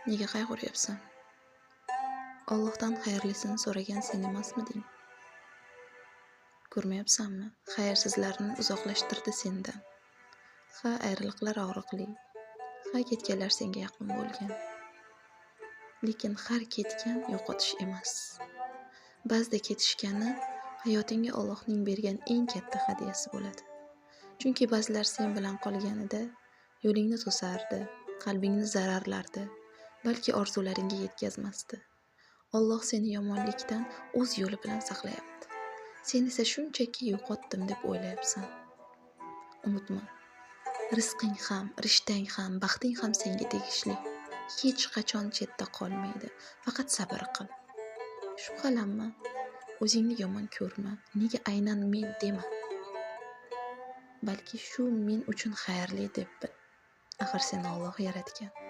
Nega qayg'uryapsan? Allohdan xayrlisini so'ragan sen emasmiding? Ko'rmayapsanmi? Xayrsizlarni uzoqlashtirdi sendan. Ha, ayriliqlar og'riqli. Ha, ketganlar senga yaqin bo'lgan. Lekin har ketgan yo'qotish emas. Ba'zida ketishgani hayotingga Allohning bergan eng katta hadyasi bo'ladi. Chunki ba'zilar sen bilan qolganida yo'lingni to'sardi, qalbingni zararlardi, balki orzularingga yetkazmasdi. Alloh seni yomonlikdan o'z yo'li bilan saqlayapti. Sen esa shunchaki yo'qotdim deb o'ylayapsan. Unutma, rizqing ham, rishtang ham, baxting ham senga tegishli. Hech qachon chetda qolmaydi. Faqat sabr qil. Shubhalanma, o'zingni yomon ko'rma. Nega aynan men dema. Balki shu men uchun xayrli deb bil. Axir seni Alloh yaratgan.